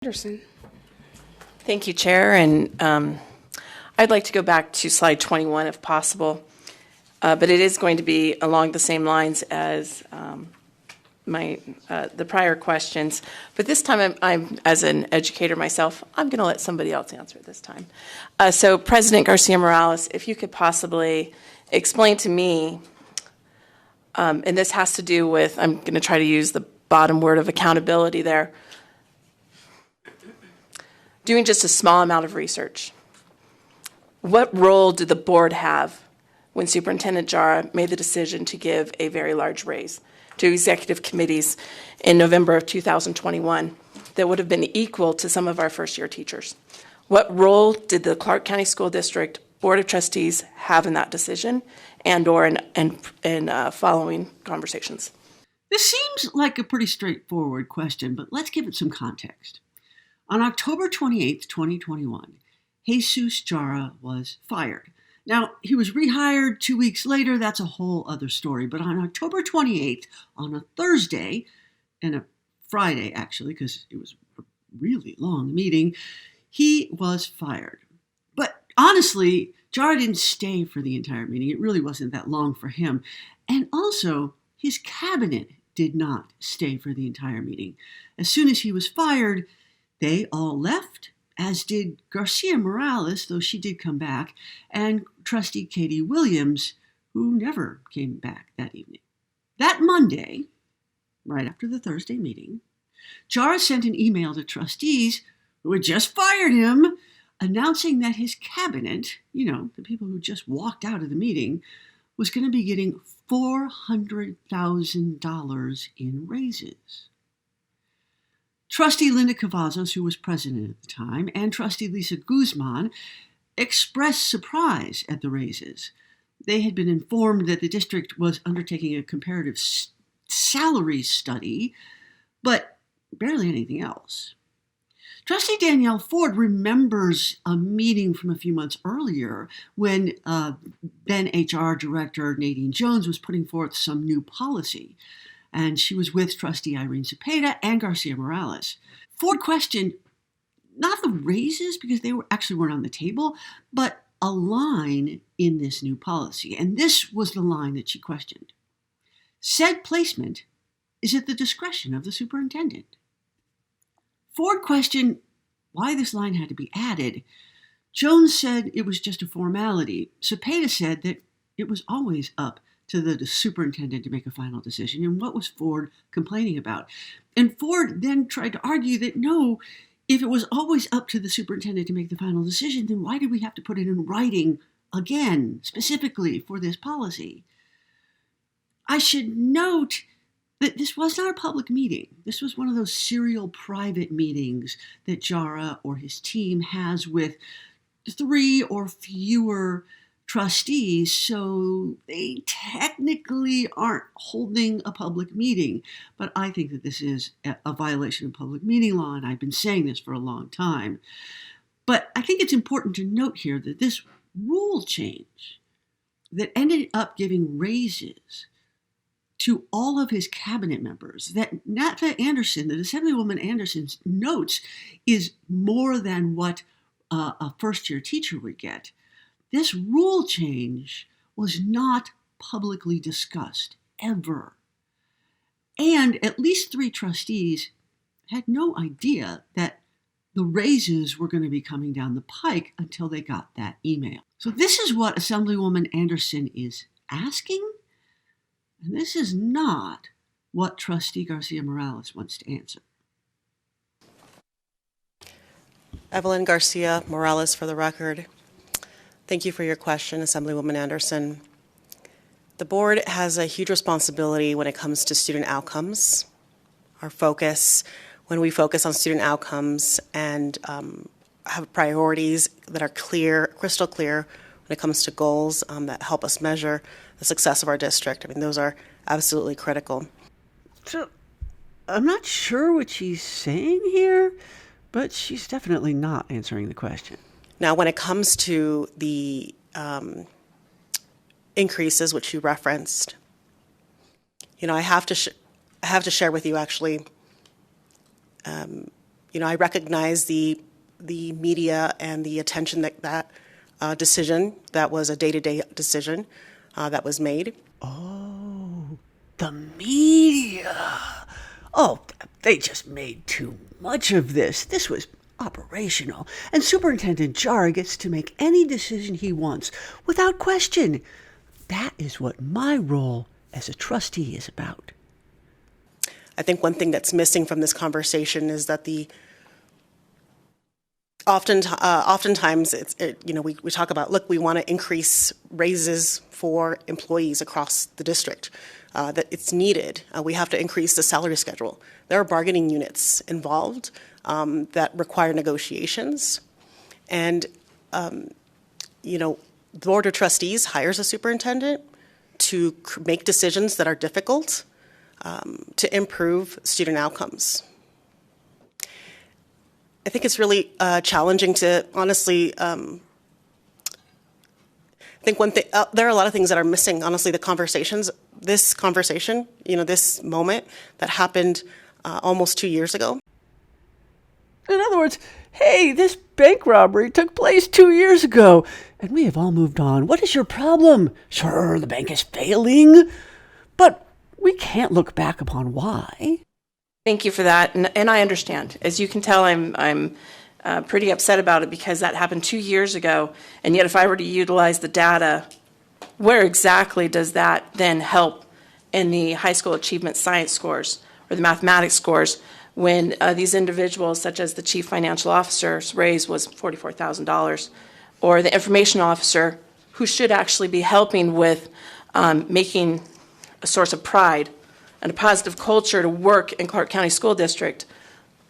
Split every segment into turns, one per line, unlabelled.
Anderson.
Thank you, Chair. And I'd like to go back to slide 21 if possible, but it is going to be along the same lines as the prior questions. But this time, I'm as an educator myself, I'm going to let somebody else answer it this time. So President Garcia-Morales, if you could possibly explain to me, and this has to do with, I'm going to try to use the bottom word of accountability there, doing just a small amount of research. What role did the board have when Superintendent Jara made the decision to give a very large raise to executive committees in November of 2021 that would have been equal to some of our first-year teachers? What role did the Clark County School District Board of Trustees have in that decision and/or in following conversations?
This seems like a pretty straightforward question, but let's give it some context. On October 28, 2021, Jesus Jara was fired. Now, he was rehired 2 weeks later. That's a whole other story. But on October 28th, on a Thursday, and a Friday, actually, because it was a really long meeting, he was fired. But honestly, Jara didn't stay for the entire meeting. It really wasn't that long for him. And also, his cabinet did not stay for the entire meeting. As soon as he was fired, they all left, as did Garcia-Morales, though she did come back, and Trustee Katie Williams, who never came back that evening. That Monday, right after the Thursday meeting, Jara sent an email to trustees who had just fired him, announcing that his cabinet, the people who just walked out of the meeting, was going to be getting $400,000 in raises. Trustee Linda Cavazos, who was president at the time, and Trustee Lisa Guzman expressed surprise at the raises. They had been informed that the district was undertaking a comparative salary study, but barely anything else. Trustee Danielle Ford remembers a meeting from a few months earlier when then HR Director Nadine Jones was putting forth some new policy. And she was with Trustee Irene Cepeda and Garcia-Morales. Ford questioned not the raises, because they weren't on the table, but a line in this new policy. And this was the line that she questioned. Said placement is at the discretion of the superintendent. Ford questioned why this line had to be added. Jones said it was just a formality. Cepeda said that it was always up to the superintendent to make a final decision. And what was Ford complaining about? And Ford then tried to argue that no, if it was always up to the superintendent to make the final decision, then why did we have to put it in writing again, specifically for this policy? I should note that this was not a public meeting. This was one of those serial private meetings that Jara or his team has with 3 or fewer trustees, so they technically aren't holding a public meeting. But I think that this is a violation of public meeting law, and I've been saying this for a long time. But I think it's important to note here that this rule change that ended up giving raises to all of his cabinet members, that Natha Anderson, that Assemblywoman Anderson's notes, is more than what a first-year teacher would get. This rule change was not publicly discussed, ever. And at least 3 trustees had no idea that the raises were going to be coming down the pike until they got that email. So this is what Assemblywoman Anderson is asking, and this is not what Trustee Garcia-Morales wants to answer.
Evelyn Garcia-Morales for the record. Thank you for your question, Assemblywoman Anderson. The board has a huge responsibility when it comes to student outcomes. Our focus, when we focus on student outcomes and have priorities that are clear, crystal clear when it comes to goals that help us measure the success of our district. I mean, those are absolutely critical.
So, I'm not sure what she's saying here, but she's definitely not answering the question.
Now, when it comes to the increases, which you referenced, I have to share with you actually I recognize the media and the attention that decision, that was a day-to-day decision that was made.
Oh, the media. Oh, they just made too much of this. This was operational. And Superintendent Jara gets to make any decision he wants without question. That is what my role as a trustee is about.
I think one thing that's missing from this conversation is that oftentimes we talk about, look, we want to increase raises for employees across the district, that it's needed. We have to increase the salary schedule. There are bargaining units involved that require negotiations. And, the Board of Trustees hires a superintendent to make decisions that are difficult to improve student outcomes. I think it's really challenging to honestly think one thing. There are a lot of things that are missing. Honestly, this conversation, this moment that happened almost 2 years ago.
In other words, hey, this bank robbery took place 2 years ago, and we have all moved on. What is your problem? Sure, the bank is failing, but we can't look back upon why.
Thank you for that, and I understand. As you can tell, I'm pretty upset about it because that happened 2 years ago, and yet if I were to utilize the data, where exactly does that then help in the high school achievement science scores or the mathematics scores when these individuals, such as the chief financial officer's raise was $44,000, or the information officer, who should actually be helping with making a source of pride and a positive culture to work in Clark County School District,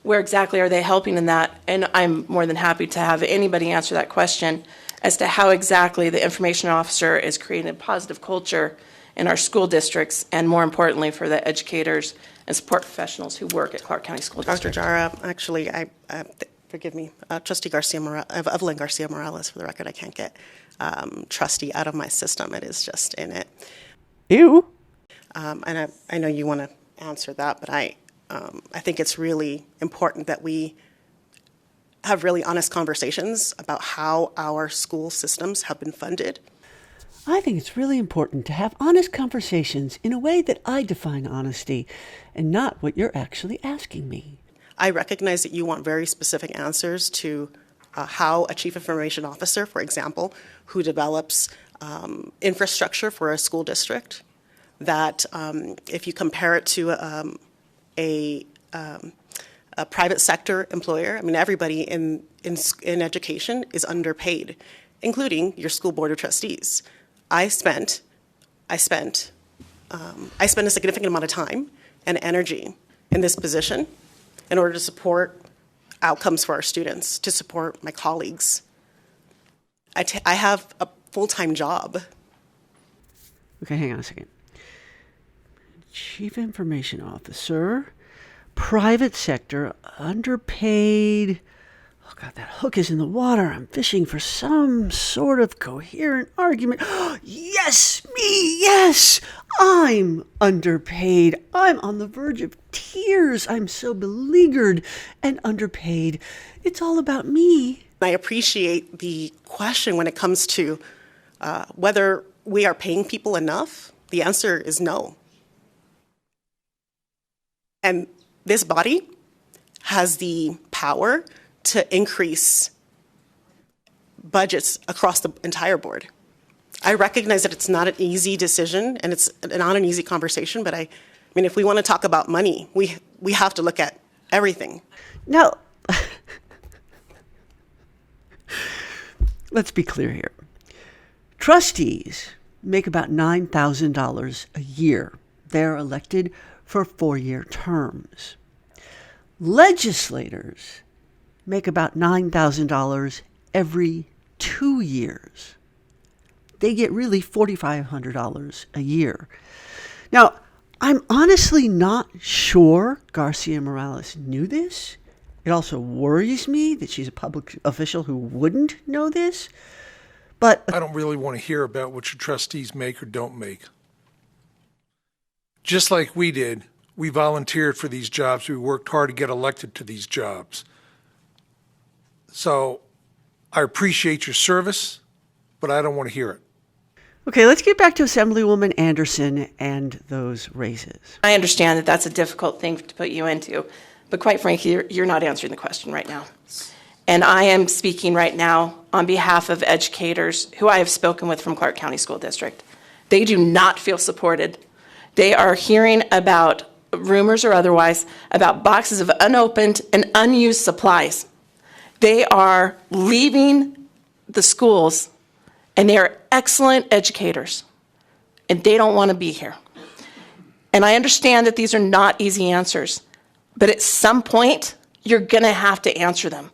where exactly are they helping in that? And I'm more than happy to have anybody answer that question as to how exactly the information officer is creating a positive culture in our school districts, and more importantly for the educators and support professionals who work at Clark County School District.
Dr. Jara, actually, forgive me, Trustee Evelyn Garcia-Morales, for the record, I can't get trustee out of my system. It is just in it.
Ew.
And I know you want to answer that, but I think it's really important that we have really honest conversations about how our school systems have been funded.
I think it's really important to have honest conversations in a way that I define honesty, and not what you're actually asking me.
I recognize that you want very specific answers to how a chief information officer, for example, who develops infrastructure for a school district, that if you compare it to a private sector employer, I mean, everybody in education is underpaid, including your school board of trustees. I spent a significant amount of time and energy in this position in order to support outcomes for our students, to support my colleagues. I have a full-time job.
Okay, hang on a second. Chief Information Officer, private sector, underpaid. Oh, God, that hook is in the water. I'm fishing for some sort of coherent argument. Yes, me, yes. I'm underpaid. I'm on the verge of tears. I'm so beleaguered and underpaid. It's all about me.
I appreciate the question when it comes to whether we are paying people enough. The answer is no. And this body has the power to increase budgets across the entire board. I recognize that it's not an easy decision and it's not an easy conversation, but I mean, if we want to talk about money, we have to look at everything.
Now, let's be clear here. Trustees make about $9,000 a year. They're elected for 4-year terms. Legislators make about $9,000 every 2 years. They get really $4,500 a year. Now, I'm honestly not sure Garcia-Morales knew this. It also worries me that she's a public official who wouldn't know this. But
I don't really want to hear about what your trustees make or don't make. Just like we did, we volunteered for these jobs. We worked hard to get elected to these jobs. So I appreciate your service, but I don't want to hear it.
Okay, let's get back to Assemblywoman Anderson and those raises.
I understand that that's a difficult thing to put you into, but quite frankly, you're not answering the question right now. And I am speaking right now on behalf of educators who I have spoken with from Clark County School District. They do not feel supported. They are hearing about rumors or otherwise about boxes of unopened and unused supplies. They are leaving the schools, and they are excellent educators, and they don't want to be here. And I understand that these are not easy answers, but at some point, you're going to have to answer them.